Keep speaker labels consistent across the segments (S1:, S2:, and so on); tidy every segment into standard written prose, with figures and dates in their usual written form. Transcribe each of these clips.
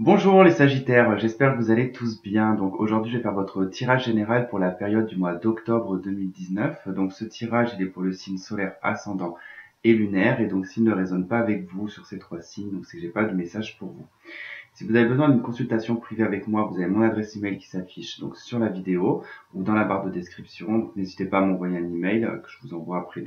S1: Bonjour les Sagittaires, j'espère que vous allez tous bien. Donc aujourd'hui je vais faire votre tirage général pour la période du mois d'octobre 2019. Donc ce tirage il est pour le signe solaire ascendant et lunaire et donc s'il ne résonne pas avec vous sur ces trois signes, donc c'est que j'ai pas de message pour vous. Si vous avez besoin d'une consultation privée avec moi, vous avez mon adresse email qui s'affiche donc sur la vidéo ou dans la barre de description. Donc n'hésitez pas à m'envoyer un email que je vous envoie après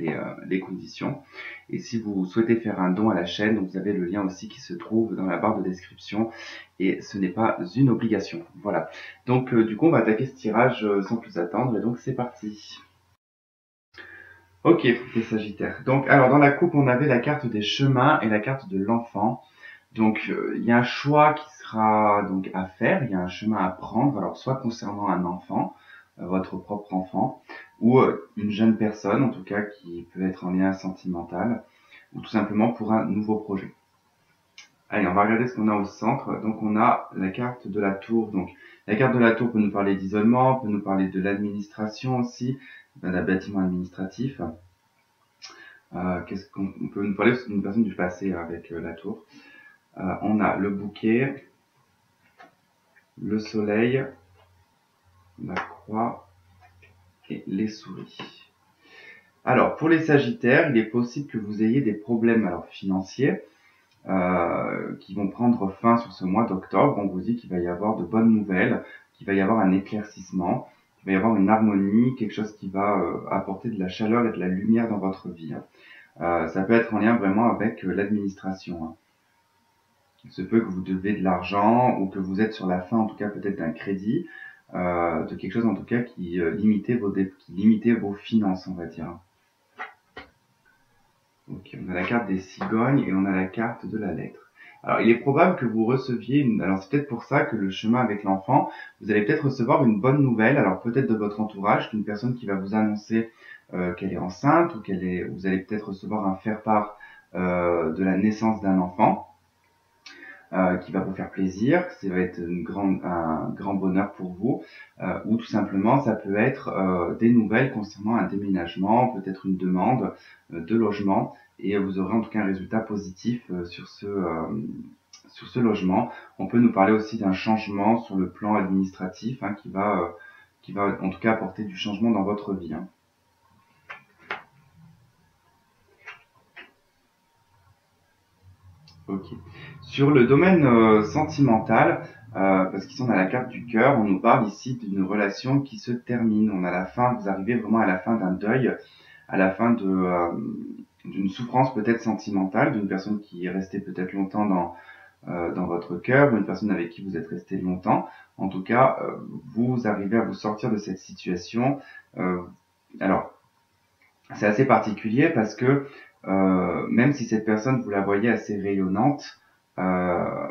S1: les conditions. Et si vous souhaitez faire un don à la chaîne, donc vous avez le lien aussi qui se trouve dans la barre de description. Et ce n'est pas une obligation. Voilà. Donc du coup on va attaquer ce tirage sans plus attendre. Et donc c'est parti. Ok, les Sagittaires. Donc alors dans la coupe on avait la carte des chemins et la carte de l'enfant. Donc il y a un choix qui sera donc à faire, il y a un chemin à prendre, alors soit concernant un enfant, votre propre enfant, ou une jeune personne en tout cas qui peut être en lien sentimental, ou tout simplement pour un nouveau projet. Allez, on va regarder ce qu'on a au centre. Donc on a la carte de la tour. Donc la carte de la tour peut nous parler d'isolement, peut nous parler de l'administration aussi, d'un bâtiment administratif. Qu'est-ce qu'on peut nous parler d'une personne du passé avec la tour. On a le bouquet, le soleil, la croix et les souris. Alors, pour les Sagittaires, il est possible que vous ayez des problèmes financiers qui vont prendre fin sur ce mois d'octobre. On vous dit qu'il va y avoir de bonnes nouvelles, qu'il va y avoir un éclaircissement, qu'il va y avoir une harmonie, quelque chose qui va apporter de la chaleur et de la lumière dans votre vie. Ça peut être en lien vraiment avec l'administration. Il se peut que vous devez de l'argent ou que vous êtes sur la fin, en tout cas peut-être d'un crédit, de quelque chose en tout cas qui limitait vos finances, on va dire. Ok, on a la carte des cigognes et on a la carte de la lettre. Alors, il est probable que vous receviez alors c'est peut-être pour ça que le chemin avec l'enfant, vous allez peut-être recevoir une bonne nouvelle, alors peut-être de votre entourage, d'une personne qui va vous annoncer qu'elle est enceinte ou vous allez peut-être recevoir un faire-part de la naissance d'un enfant. Qui va vous faire plaisir, ça va être un grand bonheur pour vous, ou tout simplement ça peut être des nouvelles concernant un déménagement, peut-être une demande de logement, et vous aurez en tout cas un résultat positif sur ce logement. On peut nous parler aussi d'un changement sur le plan administratif qui va en tout cas apporter du changement dans votre vie. Ok. Sur le domaine sentimental, parce qu'ici on a la carte du cœur, on nous parle ici d'une relation qui se termine. On a la fin, vous arrivez vraiment à la fin d'un deuil, à la fin d'une souffrance peut-être sentimentale, d'une personne qui est restée peut-être longtemps dans votre cœur, ou une personne avec qui vous êtes resté longtemps. En tout cas, vous arrivez à vous sortir de cette situation. Alors, c'est assez particulier parce que même si cette personne, vous la voyez assez rayonnante, euh,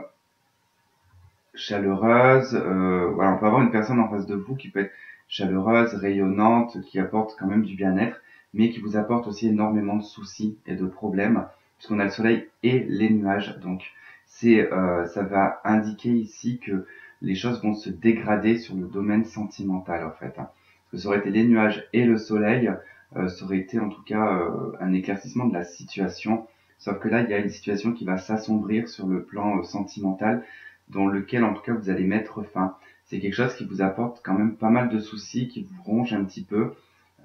S1: chaleureuse, voilà, on peut avoir une personne en face de vous qui peut être chaleureuse, rayonnante, qui apporte quand même du bien-être, mais qui vous apporte aussi énormément de soucis et de problèmes, puisqu'on a le soleil et les nuages. Donc ça va indiquer ici que les choses vont se dégrader sur le domaine sentimental en fait. Parce que ça aurait été les nuages et le soleil, ça aurait été en tout cas un éclaircissement de la situation. Sauf que là, il y a une situation qui va s'assombrir sur le plan sentimental, dans lequel en tout cas vous allez mettre fin. C'est quelque chose qui vous apporte quand même pas mal de soucis, qui vous ronge un petit peu.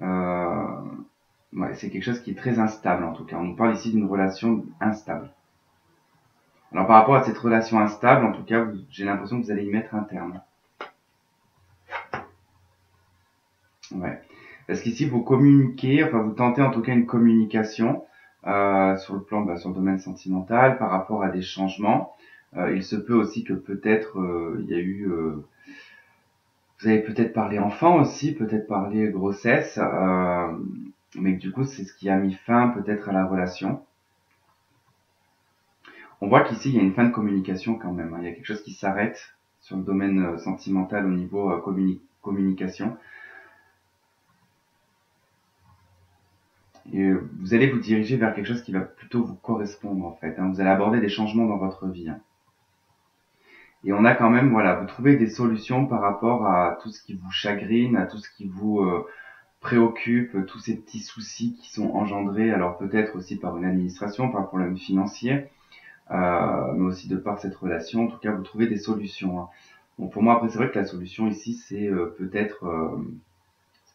S1: Euh, ouais, c'est quelque chose qui est très instable en tout cas. On nous parle ici d'une relation instable. Alors par rapport à cette relation instable, en tout cas, j'ai l'impression que vous allez y mettre un terme. Ouais. Parce qu'ici vous communiquez, enfin vous tentez en tout cas une communication sur le plan, sur le domaine sentimental par rapport à des changements. Il se peut aussi que peut-être il y a eu vous avez peut-être parlé enfant aussi, peut-être parlé grossesse, mais que du coup c'est ce qui a mis fin peut-être à la relation. On voit qu'ici il y a une fin de communication quand même, hein. Il y a quelque chose qui s'arrête sur le domaine sentimental au niveau communication. Et vous allez vous diriger vers quelque chose qui va plutôt vous correspondre en fait, hein. Vous allez aborder des changements dans votre vie, hein. Et on a quand même, voilà, vous trouvez des solutions par rapport à tout ce qui vous chagrine, à tout ce qui vous préoccupe, tous ces petits soucis qui sont engendrés, alors peut-être aussi par une administration, par un problème financier, mais aussi de par cette relation. En tout cas, vous trouvez des solutions, hein. Bon, pour moi, après, c'est vrai que la solution ici, c'est peut-être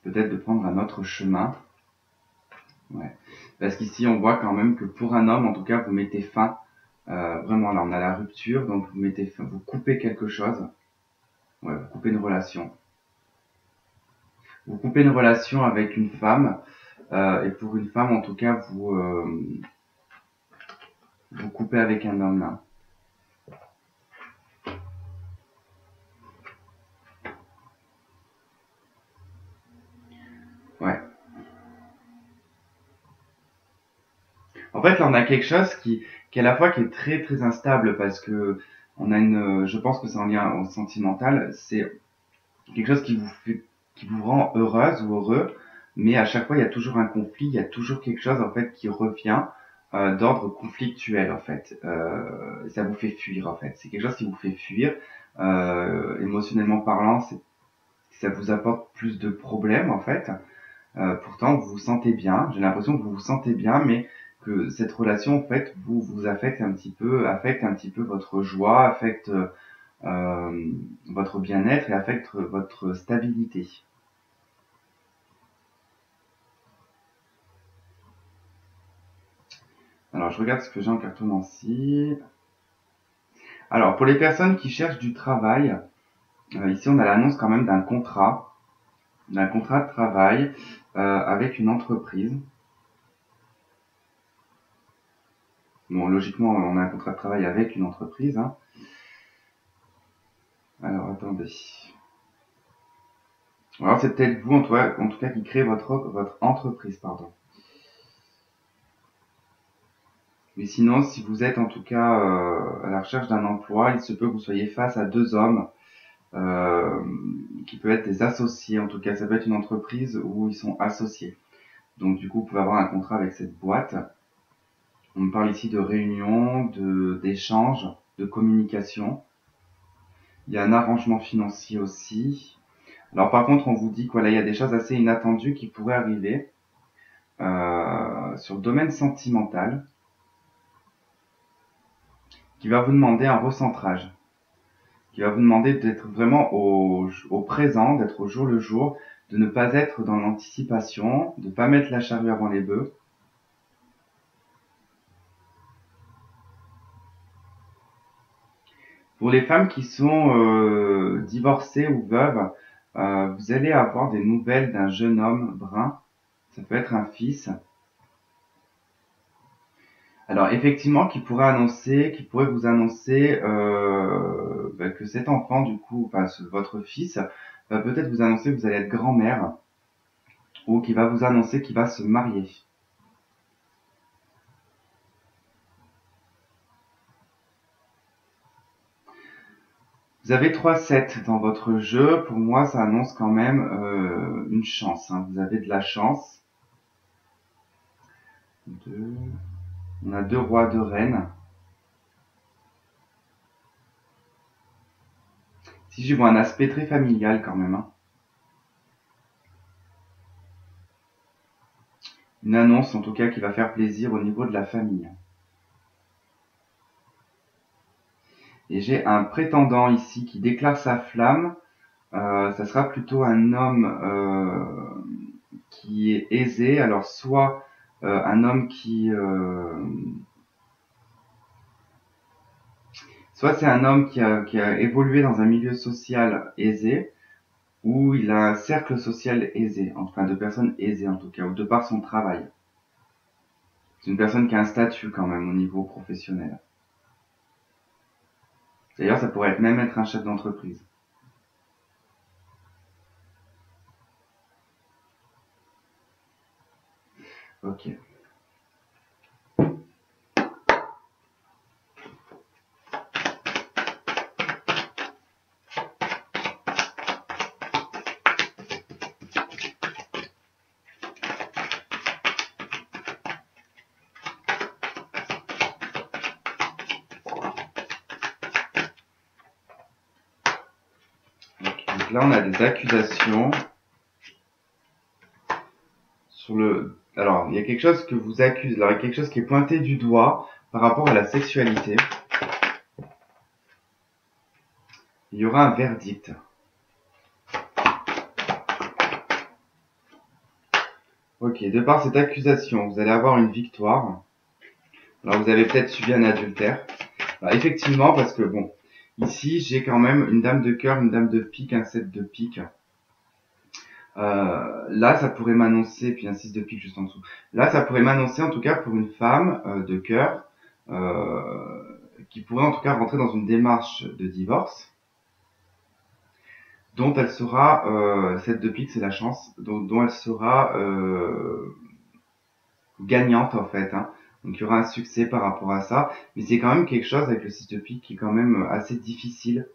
S1: de prendre un autre chemin. Ouais. Parce qu'ici, on voit quand même que pour un homme, en tout cas, vous mettez fin. Vraiment, là, on a la rupture, donc vous mettez fin, vous coupez quelque chose. Ouais, vous coupez une relation. Vous coupez une relation avec une femme, et pour une femme, en tout cas, vous coupez avec un homme, là. Ouais. En fait, là, on a quelque chose qui à la fois qui est très très instable parce que on a je pense que c'est en lien au sentimental, c'est quelque chose qui vous rend heureuse ou heureux, mais à chaque fois, il y a toujours un conflit, il y a toujours quelque chose, en fait, qui revient, d'ordre conflictuel, en fait. Ça vous fait fuir, en fait. C'est quelque chose qui vous fait fuir, émotionnellement parlant, ça vous apporte plus de problèmes, en fait. Pourtant, vous vous sentez bien. J'ai l'impression que vous vous sentez bien, mais que cette relation, en fait, vous affecte un petit peu votre joie, affecte votre bien-être et affecte votre stabilité. Alors, je regarde ce que j'ai en cartomancie. Alors, pour les personnes qui cherchent du travail, ici, on a l'annonce quand même d'un contrat de travail avec une entreprise. Bon, logiquement, on a un contrat de travail avec une entreprise, hein. Alors, attendez. Alors, c'est peut-être vous, en tout cas, qui créez votre entreprise, pardon. Mais sinon, si vous êtes en tout cas à la recherche d'un emploi, il se peut que vous soyez face à deux hommes euh, qui peuvent être des associés. En tout cas, ça peut être une entreprise où ils sont associés. Donc du coup, vous pouvez avoir un contrat avec cette boîte. On me parle ici de réunion, d'échange, de communication. Il y a un arrangement financier aussi. Alors par contre, on vous dit qu'il y a des choses assez inattendues qui pourraient arriver sur le domaine sentimental, qui va vous demander un recentrage, qui va vous demander d'être vraiment au présent, d'être au jour le jour, de ne pas être dans l'anticipation, de ne pas mettre la charrue avant les bœufs. Pour les femmes qui sont divorcées ou veuves, vous allez avoir des nouvelles d'un jeune homme brun. Ça peut être un fils. Alors effectivement, qui pourrait vous annoncer que cet enfant, du coup, enfin votre fils, va peut-être vous annoncer que vous allez être grand-mère ou qui va vous annoncer qu'il va se marier. Vous avez 3-7 dans votre jeu. Pour moi, ça annonce quand même une chance, hein. Vous avez de la chance. On a 2 rois, 2 reines. Si j'y vois un aspect très familial quand même, hein. Une annonce en tout cas qui va faire plaisir au niveau de la famille. Et j'ai un prétendant ici qui déclare sa flamme. Ça sera plutôt un homme qui est aisé. Alors soit un homme soit c'est un homme qui a évolué dans un milieu social aisé, ou il a un cercle social aisé, enfin de personnes aisées en tout cas, ou de par son travail. C'est une personne qui a un statut quand même au niveau professionnel. D'ailleurs, ça pourrait même être un chef d'entreprise. Ok. Donc là, on a des accusations sur Alors, il y a quelque chose que vous accuse, alors il y a quelque chose qui est pointé du doigt par rapport à la sexualité. Il y aura un verdict. Ok, de par cette accusation, vous allez avoir une victoire. Alors, vous avez peut-être subi un adultère. Alors, effectivement, parce que bon, ici, j'ai quand même une dame de cœur, une dame de pique, un 7 de pique. Là, ça pourrait m'annoncer, puis un 6 de pique juste en dessous. Là, ça pourrait m'annoncer, en tout cas, pour une femme de cœur, qui pourrait en tout cas rentrer dans une démarche de divorce, dont elle sera, 7 de pique, c'est la chance, dont elle sera gagnante en fait. Hein. Donc il y aura un succès par rapport à ça, mais c'est quand même quelque chose avec le 6 de pique qui est quand même assez difficile.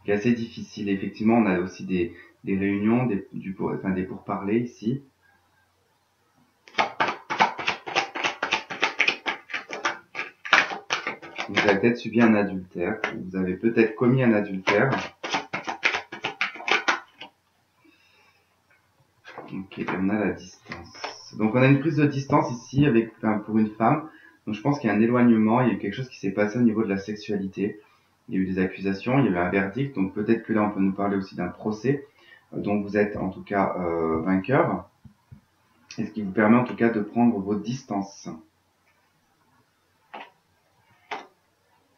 S1: Qui est assez difficile. Effectivement, on a aussi des réunions, des pourparlers ici. Vous avez peut-être subi un adultère, vous avez peut-être commis un adultère. Ok, on a la distance. Donc on a une prise de distance ici pour une femme. Donc je pense qu'il y a un éloignement, il y a eu quelque chose qui s'est passé au niveau de la sexualité. Il y a eu des accusations, il y a eu un verdict. Donc peut-être que là on peut nous parler aussi d'un procès dont vous êtes en tout cas vainqueur. Et ce qui vous permet en tout cas de prendre vos distances.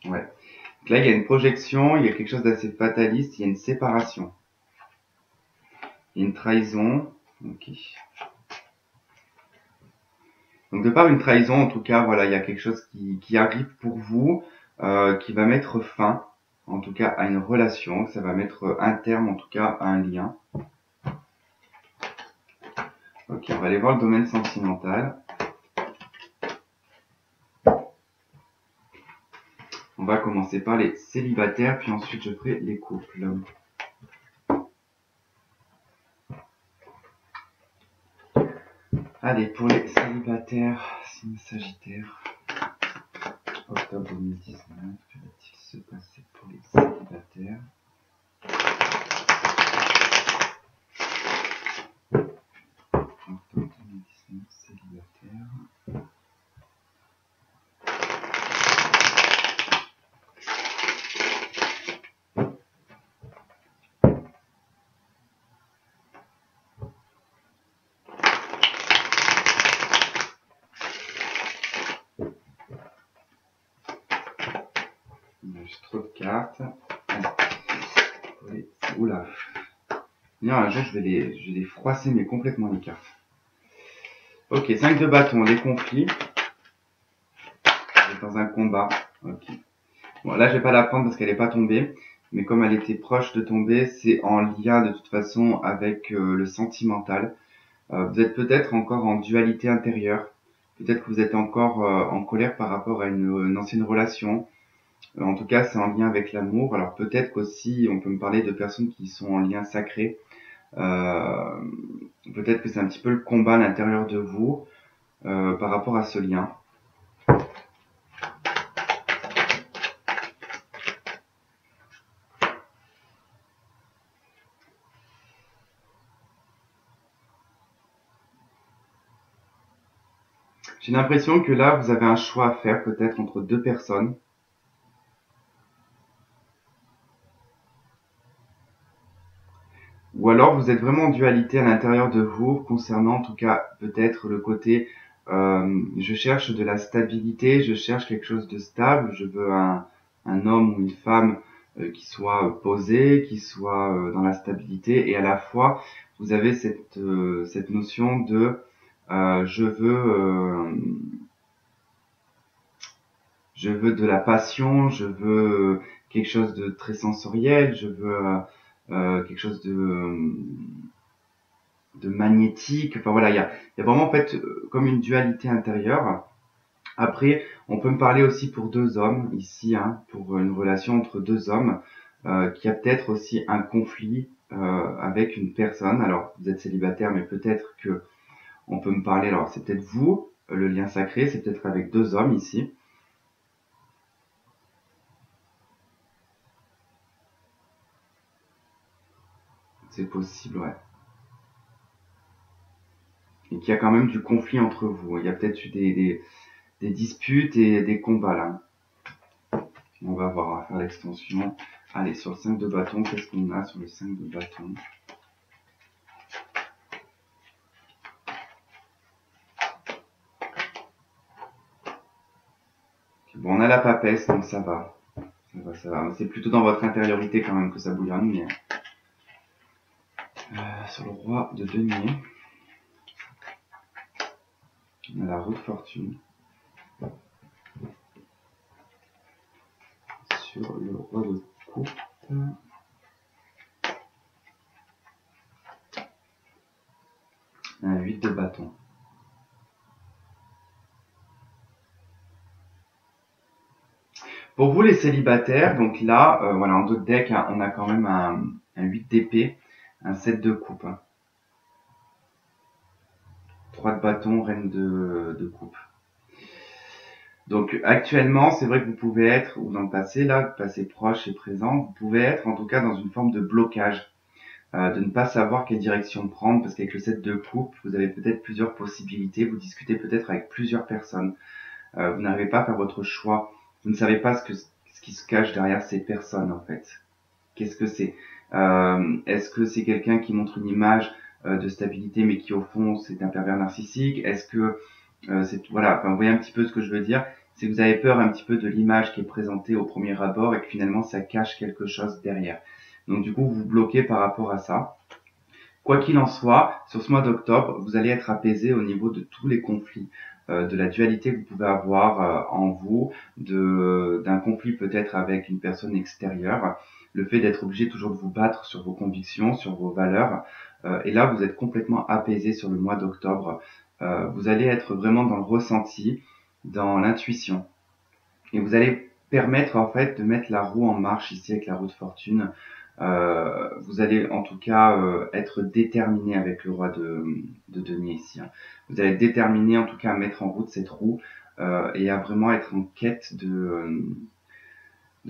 S1: Ouais. Donc là il y a une projection, il y a quelque chose d'assez fataliste, il y a une séparation. Il y a une trahison. Ok. Donc de par une trahison, en tout cas, voilà, il y a quelque chose qui arrive pour vous, qui va mettre fin, en tout cas, à une relation, ça va mettre un terme, en tout cas, à un lien. Ok, on va aller voir le domaine sentimental. On va commencer par les célibataires, puis ensuite je ferai les couples. Allez, pour les célibataires, signe Sagittaire, octobre 2019, que va-t-il se passer pour les célibataires? Octobre 2019, célibataire. J'ai trop de cartes. Oula. Non, un jour, je vais les froisser, mais complètement les cartes. Ok, 5 de bâton, les conflits. On est dans un combat. Ok. Bon, là, je vais pas la prendre parce qu'elle est pas tombée. Mais comme elle était proche de tomber, c'est en lien de toute façon avec le sentimental. Vous êtes peut-être encore en dualité intérieure. Peut-être que vous êtes encore en colère par rapport à une ancienne relation. En tout cas, c'est en lien avec l'amour. Alors peut-être qu'aussi, on peut me parler de personnes qui sont en lien sacré. Euh, Peut-être que c'est un petit peu le combat à l'intérieur de vous par rapport à ce lien. J'ai l'impression que là, vous avez un choix à faire peut-être entre deux personnes. Ou alors vous êtes vraiment en dualité à l'intérieur de vous concernant en tout cas peut-être le côté je cherche de la stabilité, je cherche quelque chose de stable, je veux un homme ou une femme qui soit posé, qui soit dans la stabilité et à la fois vous avez cette notion de je veux de la passion, je veux quelque chose de très sensoriel, je veux quelque chose de magnétique. Enfin voilà, il y a vraiment en fait comme une dualité intérieure. Après, on peut me parler aussi pour deux hommes ici, hein, pour une relation entre deux hommes, qui a peut-être aussi un conflit avec une personne. Alors, vous êtes célibataire, mais peut-être que on peut me parler. Alors, c'est peut-être vous, le lien sacré, c'est peut-être avec deux hommes ici. C'est possible, ouais. et qu'il y a quand même du conflit entre vous. Il y a peut-être eu des disputes et des combats là. On va voir, on va faire l'extension. Allez, sur le 5 de bâton, qu'est-ce qu'on a sur le 5 de bâton? Bon, on a la papesse, donc ça va. Ça va. C'est plutôt dans votre intériorité quand même que ça bouillonne. Mais... sur le roi de denier, on a la roue de fortune. Sur le roi de coupe, un 8 de bâton. Pour vous les célibataires, donc là, voilà, en dos de deck, hein, on a quand même un 8 d'épée, un 7 de coupe. 3 de bâton, reine de coupe. Donc actuellement, c'est vrai que vous pouvez être, ou dans le passé, là, passé proche et présent, vous pouvez être en tout cas dans une forme de blocage, de ne pas savoir quelle direction prendre, parce qu'avec le 7 de coupe, vous avez peut-être plusieurs possibilités, vous discutez peut-être avec plusieurs personnes, vous n'arrivez pas à faire votre choix, vous ne savez pas ce qui se cache derrière ces personnes en fait. Qu'est-ce que c'est? Est-ce que c'est quelqu'un qui montre une image de stabilité mais qui au fond c'est un pervers narcissique? Est-ce que c'est voilà, enfin, vous voyez un petit peu ce que je veux dire, c'est que vous avez peur un petit peu de l'image qui est présentée au premier abord et que finalement ça cache quelque chose derrière. Donc du coup vous vous bloquez par rapport à ça. Quoi qu'il en soit, sur ce mois d'octobre, vous allez être apaisé au niveau de tous les conflits, de la dualité que vous pouvez avoir en vous, d'un conflit peut-être avec une personne extérieure, le fait d'être obligé toujours de vous battre sur vos convictions, sur vos valeurs. Et là, vous êtes complètement apaisé sur le mois d'octobre. Vous allez être vraiment dans le ressenti, dans l'intuition. Et vous allez permettre en fait de mettre la roue en marche ici avec la roue de fortune. Vous allez en tout cas être déterminé avec le roi de denier ici. Hein. Vous allez être déterminé en tout cas à mettre en route cette roue et à vraiment être en quête de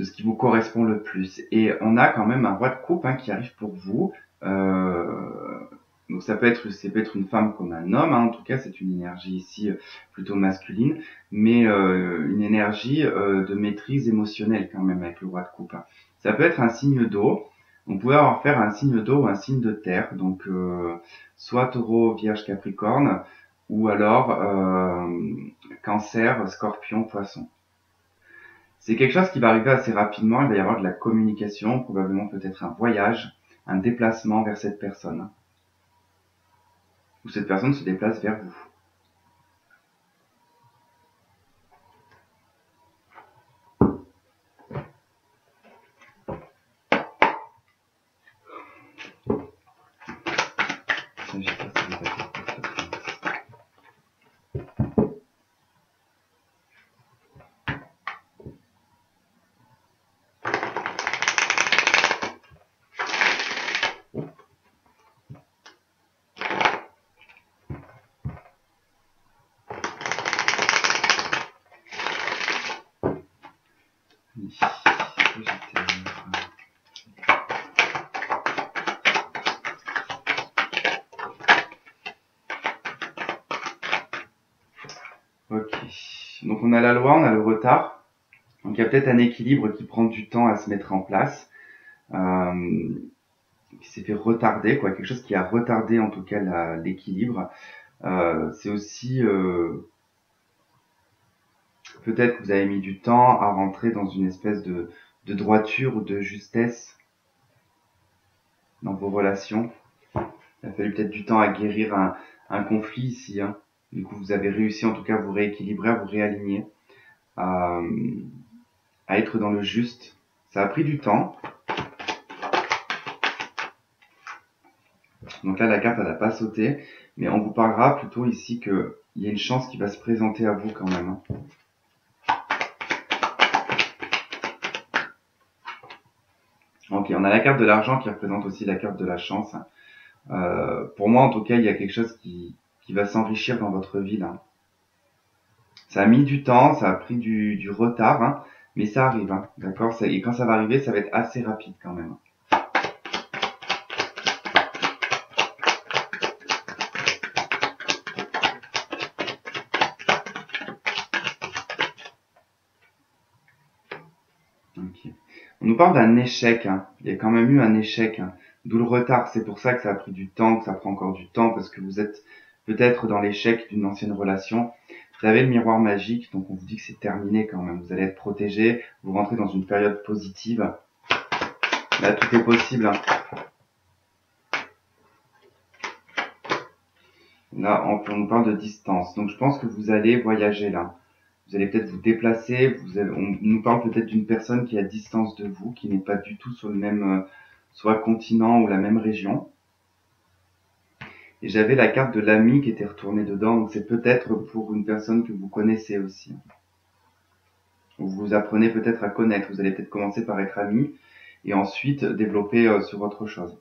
S1: ce qui vous correspond le plus. Et on a quand même un roi de coupe hein, qui arrive pour vous. Donc ça peut être une femme comme un homme, hein. En tout cas c'est une énergie ici plutôt masculine, mais une énergie de maîtrise émotionnelle quand même avec le roi de coupe. Hein. Ça peut être un signe d'eau, on pourrait avoir faire un signe d'eau ou un signe de terre, donc soit taureau, vierge, capricorne, ou alors cancer, scorpion, poisson. C'est quelque chose qui va arriver assez rapidement, il va y avoir de la communication, probablement peut-être un voyage, un déplacement vers cette personne. Ou cette personne se déplace vers vous. Ok, donc on a la loi, on a le retard, donc il y a peut-être un équilibre qui prend du temps à se mettre en place, qui s'est fait retarder, quoi, quelque chose qui a retardé en tout cas l'équilibre. C'est aussi peut-être que vous avez mis du temps à rentrer dans une espèce de droiture ou de justesse dans vos relations. Il a fallu peut-être du temps à guérir un conflit ici. Hein. Du coup, vous avez réussi en tout cas à vous rééquilibrer, à vous réaligner, à être dans le juste. Ça a pris du temps. Donc là, la carte, elle n'a pas sauté. Mais on vous parlera plutôt ici qu'il y a une chance qui va se présenter à vous quand même. Hein. Ok, on a la carte de l'argent qui représente aussi la carte de la chance. Pour moi, en tout cas, il y a quelque chose qui va s'enrichir dans votre vie là. Ça a mis du temps, ça a pris du retard, hein, mais ça arrive, hein, d'accord. Et quand ça va arriver, ça va être assez rapide quand même. Ok. On nous parle d'un échec, hein. Il y a quand même eu un échec, hein. D'où le retard. C'est pour ça que ça a pris du temps, que ça prend encore du temps, parce que vous êtes peut-être dans l'échec d'une ancienne relation. Vous avez le miroir magique, donc on vous dit que c'est terminé quand même. Vous allez être protégé, vous rentrez dans une période positive. Là, tout est possible, hein. Là, on nous parle de distance. Donc je pense que vous allez voyager là. Vous allez peut-être vous déplacer. On nous parle peut-être d'une personne qui est à distance de vous, qui n'est pas du tout sur le même, soit continent ou la même région. Et j'avais la carte de l'ami qui était retournée dedans. Donc c'est peut-être pour une personne que vous connaissez aussi. Vous apprenez peut-être à connaître. Vous allez peut-être commencer par être ami et ensuite développer sur autre chose.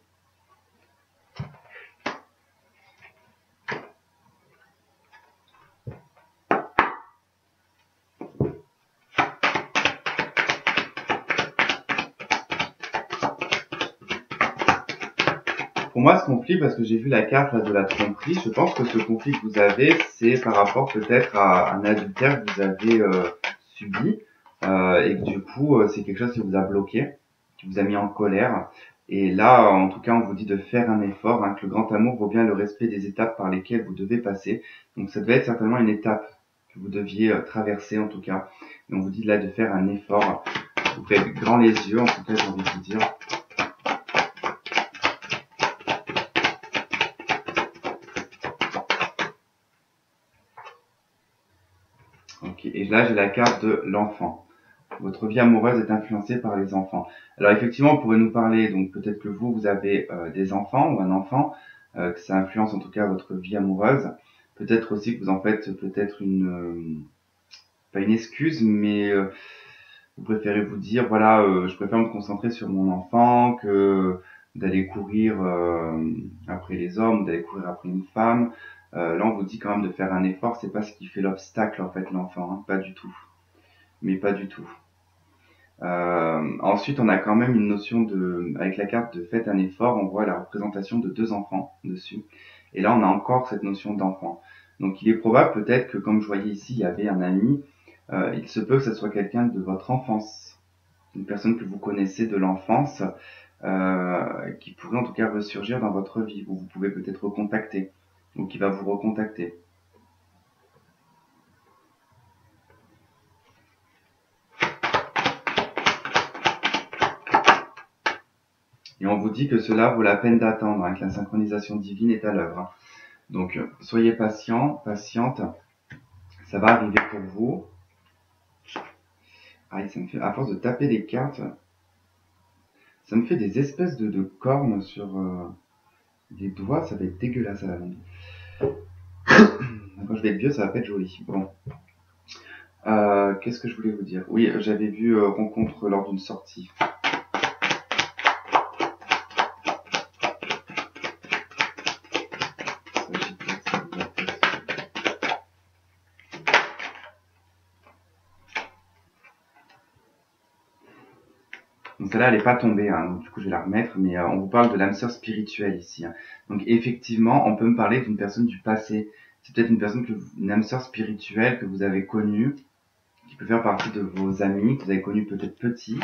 S1: Pour moi, ce conflit, parce que j'ai vu la carte là, de la tromperie, je pense que ce conflit que vous avez, c'est par rapport peut-être à un adultère que vous avez subi, et que du coup, c'est quelque chose qui vous a bloqué, qui vous a mis en colère. Et là, en tout cas, on vous dit de faire un effort, hein, que le grand amour vaut bien le respect des étapes par lesquelles vous devez passer. Donc ça devait être certainement une étape que vous deviez traverser, en tout cas. Et on vous dit là de faire un effort. Vous faites grand les yeux, en tout cas, j'ai envie de vous dire. Ok, et là j'ai la carte de l'enfant. Votre vie amoureuse est influencée par les enfants. Alors effectivement, on pourrait nous parler, donc peut-être que vous avez des enfants ou un enfant, que ça influence en tout cas votre vie amoureuse. Peut-être aussi que vous en faites peut-être pas une excuse, mais vous préférez vous dire, voilà, je préfère me concentrer sur mon enfant que d'aller courir après les hommes, d'aller courir après une femme. Là, on vous dit quand même de faire un effort, c'est pas ce qui fait l'obstacle en fait, l'enfant, hein, pas du tout, mais pas du tout. Ensuite, on a quand même une notion avec la carte de faites un effort, on voit la représentation de 2 enfants dessus. Et là, on a encore cette notion d'enfant. Donc, il est probable peut-être que, comme je voyais ici, il y avait un ami, il se peut que ce soit quelqu'un de votre enfance, une personne que vous connaissez de l'enfance, qui pourrait en tout cas ressurgir dans votre vie, ou vous pouvez peut-être recontacter, ou qui va vous recontacter. Et on vous dit que cela vaut la peine d'attendre, hein, que la synchronisation divine est à l'œuvre, hein. Donc, soyez patient, patiente, ça va arriver pour vous. Ah, ça me fait, à force de taper les cartes, ça me fait des espèces de cornes sur les doigts, ça va être dégueulasse à la longue. Quand je vais être vieux, ça va pas être joli. Bon. Qu'est-ce que je voulais vous dire? Oui, j'avais vu rencontre lors d'une sortie. Donc celle-là, elle n'est pas tombée, hein, donc du coup je vais la remettre, mais on vous parle de l'âme sœur spirituelle ici, hein. Donc effectivement, on peut me parler d'une personne du passé. C'est peut-être une personne une âme sœur spirituelle que vous avez connue, qui peut faire partie de vos amis, que vous avez connus peut-être petit.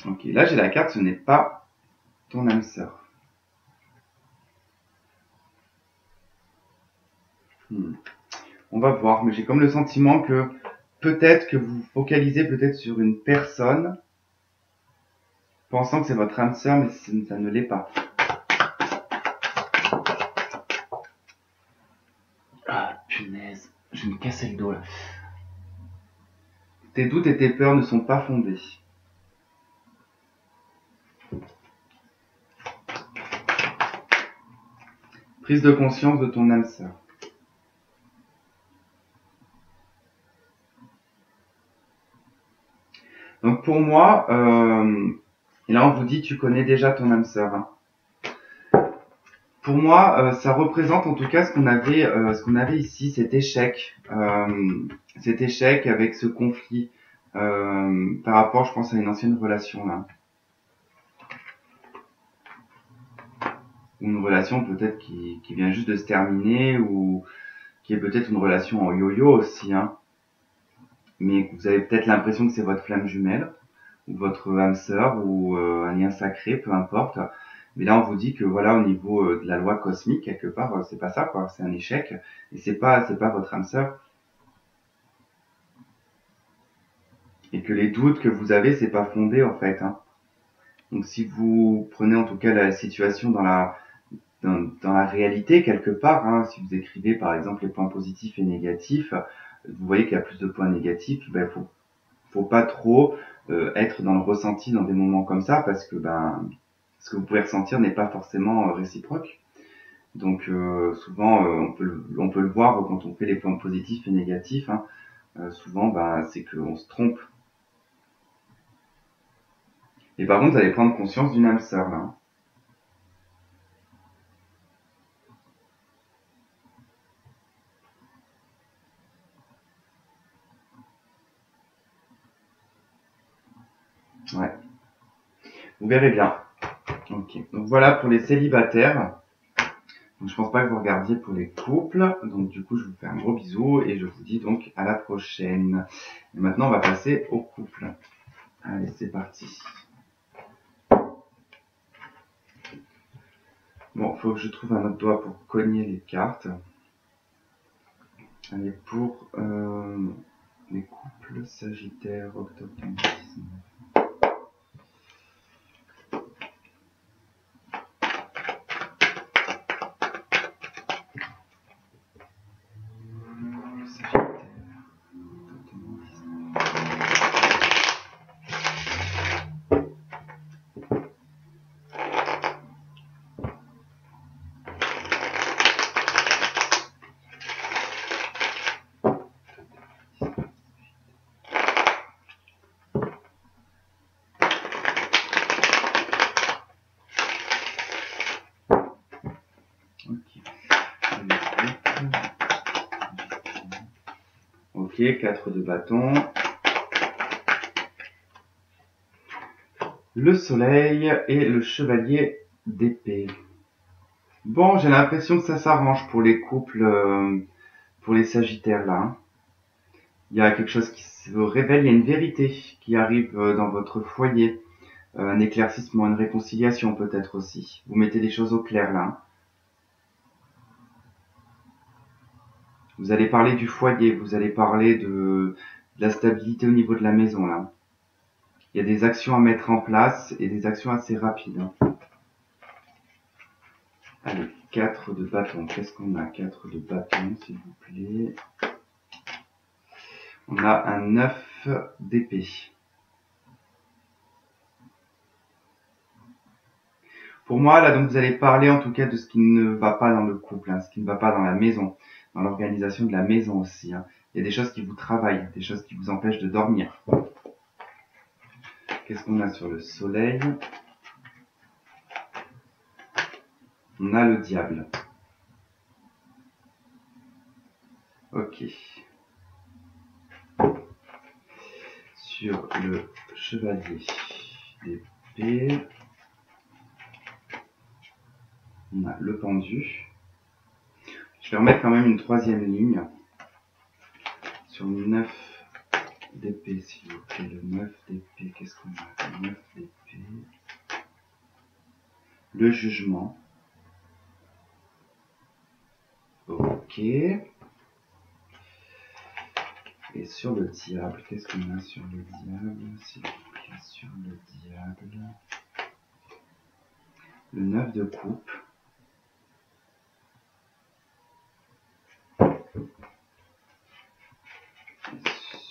S1: Ok, là j'ai la carte, ce n'est pas ton âme sœur. On va voir, mais j'ai comme le sentiment que peut-être que vous focalisez peut-être sur une personne, pensant que c'est votre âme sœur, mais ça ne l'est pas. Ah, punaise, je vais me casser le dos là. Tes doutes et tes peurs ne sont pas fondés. Prise de conscience de ton âme sœur. Donc pour moi, et là on vous dit tu connais déjà ton âme sœur, hein. Pour moi, ça représente en tout cas ce qu'on avait ici, cet échec avec ce conflit par rapport, je pense, à une ancienne relation là. ou une relation peut-être qui vient juste de se terminer, ou qui est peut-être une relation en yo-yo aussi, hein, mais vous avez peut-être l'impression que c'est votre flamme jumelle, ou votre âme sœur, ou un lien sacré, peu importe. Mais là, on vous dit que voilà, au niveau de la loi cosmique, quelque part, c'est pas ça, quoi. C'est un échec, et c'est pas votre âme sœur. Et que les doutes que vous avez, c'est pas fondé, en fait, hein. Donc, si vous prenez en tout cas la situation dans la réalité quelque part, hein, si vous écrivez par exemple les points positifs et négatifs, vous voyez qu'il y a plus de points négatifs, ben faut pas trop être dans le ressenti dans des moments comme ça, parce que ce que vous pouvez ressentir n'est pas forcément réciproque. Donc souvent on peut le voir quand on fait les points positifs et négatifs, hein. Souvent c'est qu'on se trompe. Et par contre vous allez prendre conscience d'une âme sœur là, hein. Ouais, vous verrez bien. Ok, donc voilà pour les célibataires. Donc je pense pas que vous regardiez pour les couples. Donc du coup je vous fais un gros bisou et je vous dis donc à la prochaine. Et maintenant on va passer au couple. Allez, c'est parti. Bon, faut que je trouve un autre doigt pour cogner les cartes. Allez, pour les couples Sagittaire, octobre 2019. Ok, 4 de bâton. Le soleil et le chevalier d'épée. Bon, j'ai l'impression que ça s'arrange pour les couples, pour les sagittaires là, hein. Il y a quelque chose qui se révèle, il y a une vérité qui arrive dans votre foyer. Un éclaircissement, une réconciliation peut-être aussi. Vous mettez les choses au clair là, hein. Vous allez parler du foyer, vous allez parler de la stabilité au niveau de la maison là. Il y a des actions à mettre en place et des actions assez rapides, hein. Allez, 4 de bâton. Qu'est-ce qu'on a? 4 de bâton, s'il vous plaît. On a un 9 d'épée. Pour moi, là, donc, vous allez parler en tout cas de ce qui ne va pas dans le couple, hein, ce qui ne va pas dans la maison, dans l'organisation de la maison aussi, hein. Il y a des choses qui vous travaillent, des choses qui vous empêchent de dormir. Qu'est-ce qu'on a sur le soleil? On a le diable. Ok. Sur le chevalier d'épée, on a le pendu. Je vais remettre quand même une troisième ligne. Sur le 9 d'épée, s'il vous plaît. Le 9 d'épée, qu'est-ce qu'on a? Le 9 d'épée. Le jugement. Ok. Et sur le diable, qu'est-ce qu'on a sur le diable, s'il vous plaît? Sur le diable. Le 9 de coupe.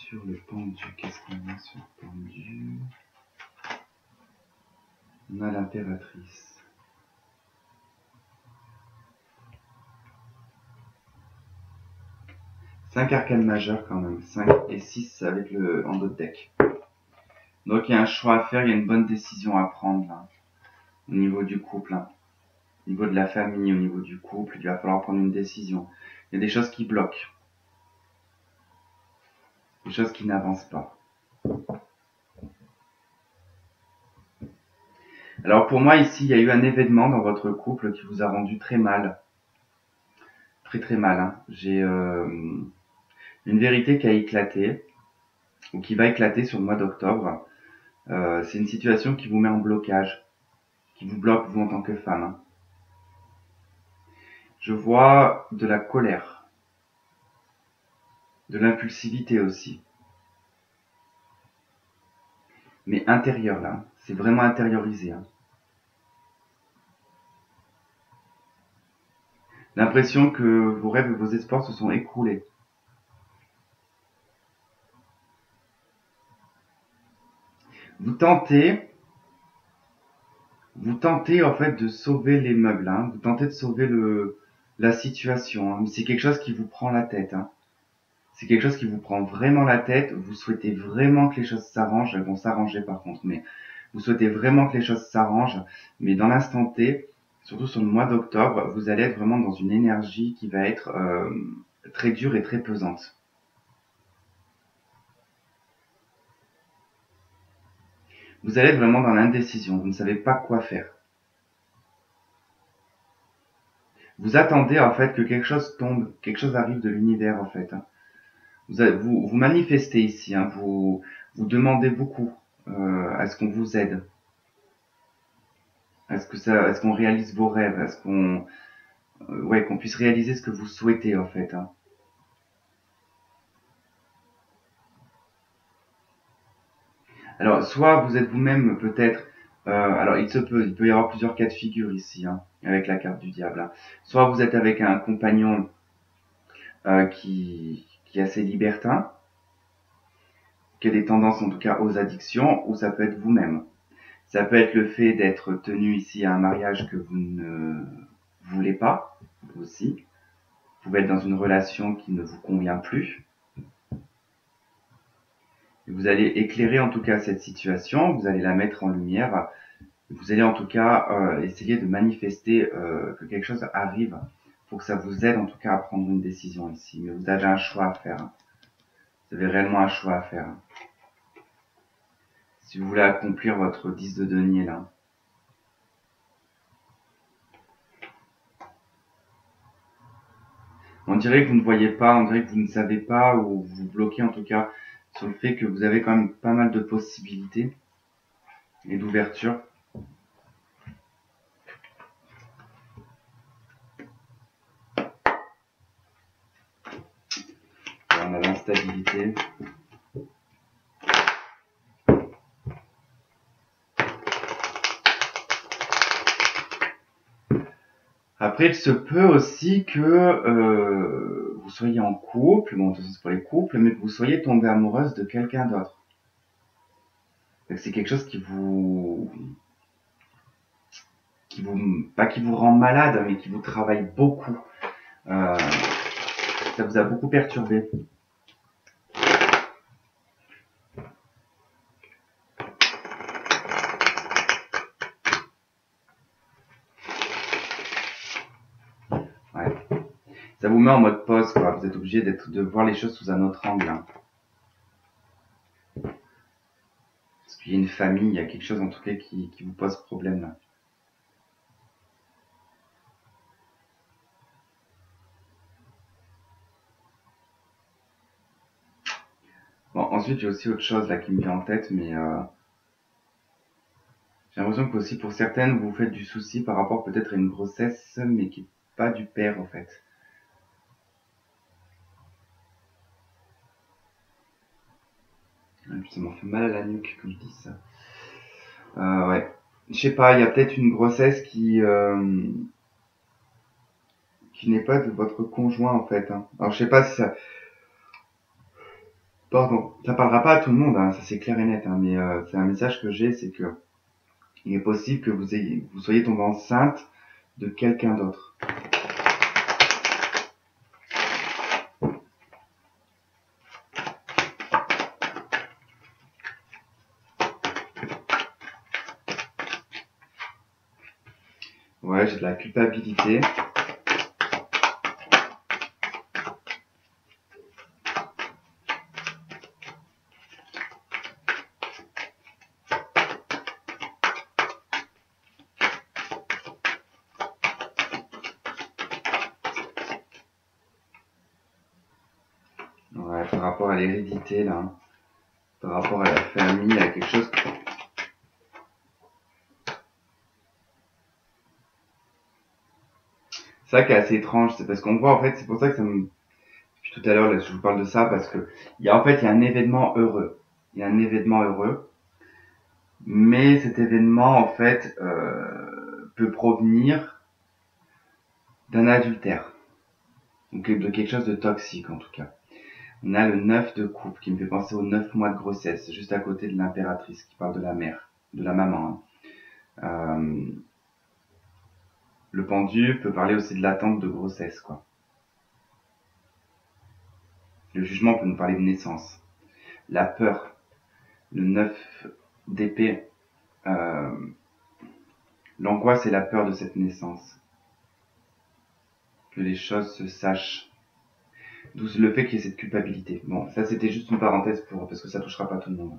S1: Sur le pendu, qu'est-ce qu'on a sur le pendu? On a l'impératrice. Cinq arcanes majeures quand même. 5 et 6 avec le en dos de deck. Donc il y a un choix à faire, il y a une bonne décision à prendre là, au niveau du couple, hein. Au niveau de la famille, au niveau du couple, il va falloir prendre une décision. Il y a des choses qui bloquent. Des choses qui n'avancent pas. Alors pour moi ici, il y a eu un événement dans votre couple qui vous a rendu très mal. Très très mal, hein. J'ai une vérité qui a éclaté, ou qui va éclater sur le mois d'octobre. C'est une situation qui vous met en blocage, qui vous bloque vous en tant que femme, hein. Je vois de la colère, de l'impulsivité aussi. Mais intérieur là, c'est vraiment intériorisé, hein. L'impression que vos rêves et vos espoirs se sont écroulés. Vous tentez, vous tentez en fait de sauver les meubles, hein. Vous tentez de sauver la situation, hein. Mais c'est quelque chose qui vous prend la tête, hein. C'est quelque chose qui vous prend vraiment la tête. Vous souhaitez vraiment que les choses s'arrangent. Elles vont s'arranger par contre, mais vous souhaitez vraiment que les choses s'arrangent. Mais dans l'instant T, surtout sur le mois d'octobre, vous allez être vraiment dans une énergie qui va être très dure et très pesante. Vous allez être vraiment dans l'indécision. Vous ne savez pas quoi faire. Vous attendez en fait que quelque chose tombe, quelque chose arrive de l'univers en fait, hein. Vous manifestez ici, hein. Vous demandez beaucoup à ce qu'on vous aide. Est-ce qu'on réalise vos rêves? Est-ce qu'on puisse réaliser ce que vous souhaitez en fait, hein. Alors, soit vous êtes vous-même peut-être, alors il peut y avoir plusieurs cas de figure ici, hein, avec la carte du diable, hein. Soit vous êtes avec un compagnon qui est assez libertin, qui a des tendances en tout cas aux addictions, ou ça peut être vous-même. Ça peut être le fait d'être tenu ici à un mariage que vous ne voulez pas, aussi. Vous pouvez être dans une relation qui ne vous convient plus. Vous allez éclairer en tout cas cette situation, vous allez la mettre en lumière, vous allez en tout cas essayer de manifester que quelque chose arrive pour que ça vous aide en tout cas à prendre une décision ici. Mais vous avez un choix à faire, hein. Vous avez réellement un choix à faire, hein. Si vous voulez accomplir votre 10 de denier là. On dirait que vous ne voyez pas, on dirait que vous ne savez pas, ou vous bloquez en tout cas sur le fait que vous avez quand même pas mal de possibilités et d'ouverture. On a l'instabilité. Après, il se peut aussi que vous soyez en couple, bon, c'est pour les couples, mais que vous soyez tombé amoureuse de quelqu'un d'autre. C'est quelque chose pas qui vous rend malade, mais qui vous travaille beaucoup. Euh, Ça vous a beaucoup perturbé. Ouais. Ça vous met en mode pause, quoi. Vous êtes obligé de voir les choses sous un autre angle, hein. Parce qu'il y a une famille, il y a quelque chose en tout cas qui vous pose problème là. Bon, ensuite j'ai aussi autre chose là qui me vient en tête, mais j'ai l'impression que aussi pour certaines vous vous faites du souci par rapport peut-être à une grossesse, mais qui est pas du père en fait. Ça m'en fait mal à la nuque quand je dis ça. Ouais. Je sais pas, il y a peut-être une grossesse qui n'est pas de votre conjoint en fait, hein. Alors je sais pas si ça, pardon, ça parlera pas à tout le monde, hein, ça c'est clair et net, hein, mais c'est un message que j'ai, c'est que il est possible que vous soyez tombé enceinte de quelqu'un d'autre. Ouais, j'ai de la culpabilité. par rapport à l'hérédité, là. Hein. Par rapport à la famille, à quelque chose. C'est ça qui est assez étrange, c'est parce qu'on voit, en fait, c'est pour ça que ça me... Depuis tout à l'heure, là, je vous parle de ça, parce que, en fait, il y a un événement heureux. Il y a un événement heureux. Mais cet événement, en fait, peut provenir d'un adultère. Donc, de quelque chose de toxique, en tout cas. On a le 9 de coupe, qui me fait penser aux 9 mois de grossesse, juste à côté de l'impératrice, qui parle de la mère, de la maman. Hein. Le pendu peut parler aussi de l'attente de grossesse, quoi. Le jugement peut nous parler de naissance. La peur, le 9 d'épée, l'angoisse et la peur de cette naissance. Que les choses se sachent. D'où le fait qu'il y ait cette culpabilité. Bon, ça c'était juste une parenthèse parce que ça touchera pas tout le monde.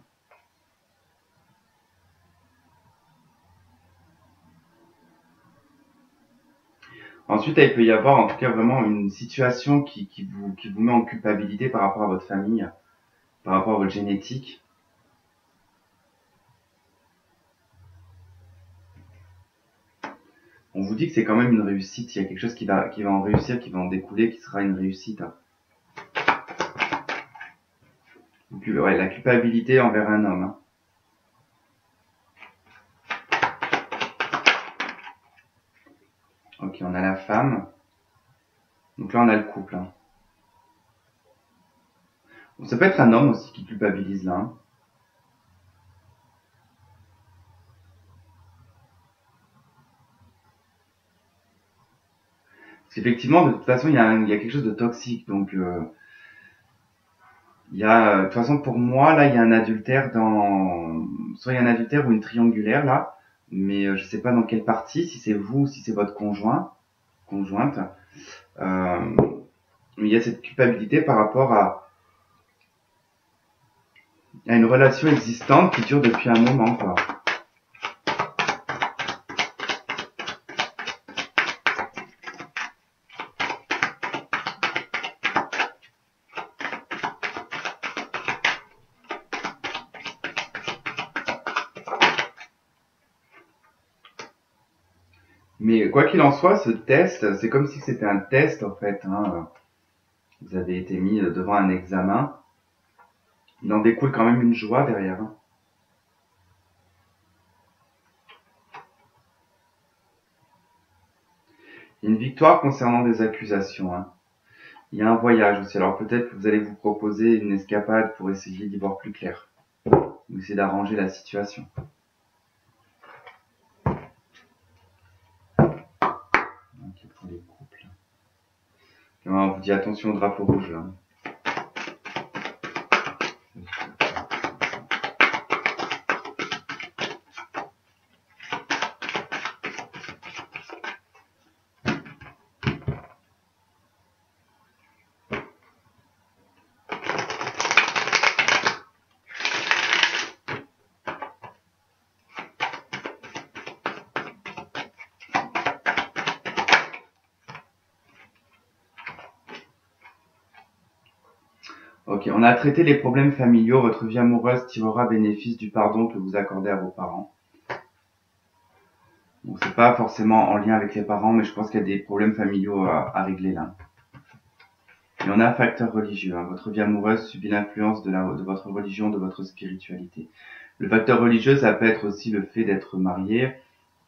S1: Ensuite, il peut y avoir en tout cas vraiment une situation qui vous met en culpabilité par rapport à votre famille, par rapport à votre génétique. On vous dit que c'est quand même une réussite, il y a quelque chose qui va en réussir, qui va en découler, qui sera une réussite. Donc, ouais, la culpabilité envers un homme. Hein. Ok, on a la femme. Donc là, on a le couple. Hein. Bon, ça peut être un homme aussi qui culpabilise là. Hein. Parce qu'effectivement, de toute façon, il y a quelque chose de toxique. Donc, il y a, de toute façon, pour moi, là, il y a un adultère soit il y a un adultère ou une triangulaire là, mais je sais pas dans quelle partie, si c'est vous, ou si c'est votre conjointe. Mais il y a cette culpabilité par rapport à une relation existante qui dure depuis un moment, quoi. Mais quoi qu'il en soit, ce test, c'est comme si c'était un test en fait. Hein. Vous avez été mis devant un examen. Il en découle quand même une joie derrière. Hein. Une victoire concernant des accusations. Hein. Il y a un voyage aussi. Alors peut-être que vous allez vous proposer une escapade pour essayer d'y voir plus clair. Ou essayer d'arranger la situation. Ok, pour les couples. On vous dit attention au drapeau rouge là. Ok, on a traité les problèmes familiaux. Votre vie amoureuse tirera bénéfice du pardon que vous accordez à vos parents. Bon, c'est pas forcément en lien avec les parents, mais je pense qu'il y a des problèmes familiaux à régler là. Et on a un facteur religieux. Hein. Votre vie amoureuse subit l'influence de votre religion, de votre spiritualité. Le facteur religieux, ça peut être aussi le fait d'être marié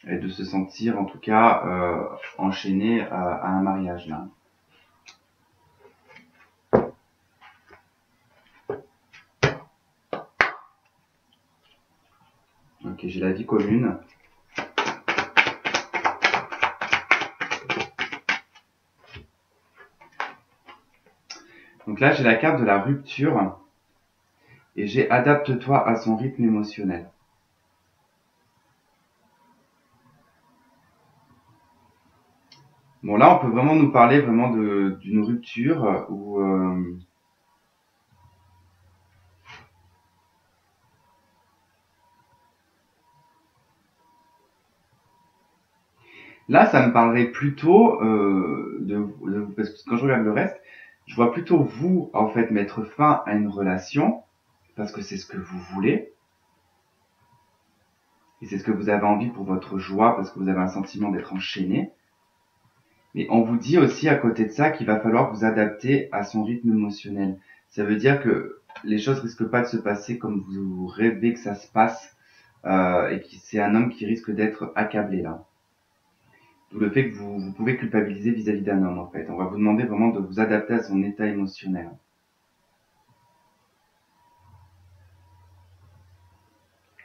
S1: et de se sentir, en tout cas, enchaîné à un mariage là. Ok, j'ai la vie commune. Donc là, j'ai la carte de la rupture et j'ai adapte-toi à son rythme émotionnel. Bon, là, on peut vraiment nous parler vraiment d'une rupture où là, ça me parlerait plutôt parce que quand je regarde le reste, Je vois plutôt vous, en fait, mettre fin à une relation, parce que c'est ce que vous voulez, et c'est ce que vous avez envie pour votre joie, parce que vous avez un sentiment d'être enchaîné. Mais on vous dit aussi à côté de ça qu'il va falloir vous adapter à son rythme émotionnel. Ça veut dire que les choses risquent pas de se passer comme vous rêvez que ça se passe, et que c'est un homme qui risque d'être accablé là. D'où le fait que vous pouvez culpabiliser vis-à-vis d'un homme en fait. On va vous demander vraiment de vous adapter à son état émotionnel.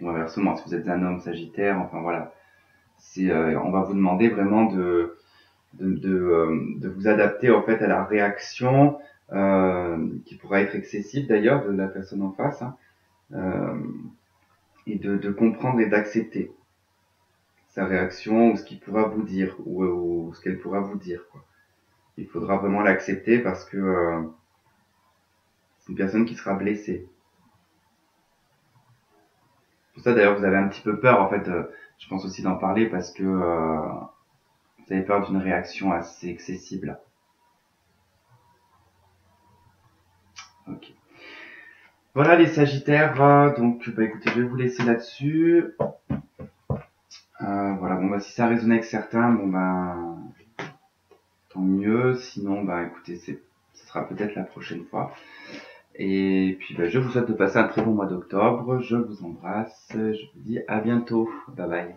S1: Ou inversement, si vous êtes un homme sagittaire, enfin voilà. On va vous demander vraiment de vous adapter en fait à la réaction qui pourra être excessive d'ailleurs de la personne en face, hein, euh, et de comprendre et d'accepter sa réaction ou ce qu'il pourra vous dire ou ce qu'elle pourra vous dire, quoi. Il faudra vraiment l'accepter parce que c'est une personne qui sera blessée. Pour ça d'ailleurs vous avez un petit peu peur en fait, je pense aussi d'en parler parce que vous avez peur d'une réaction assez excessive là. Ok. Voilà les Sagittaires, donc bah écoutez, je vais vous laisser là-dessus. Voilà, bon bah si ça résonne avec certains, bon ben tant mieux. Sinon, bah écoutez, ce sera peut-être la prochaine fois. Et puis bah, je vous souhaite de passer un très bon mois d'octobre. Je vous embrasse. Je vous dis à bientôt. Bye bye.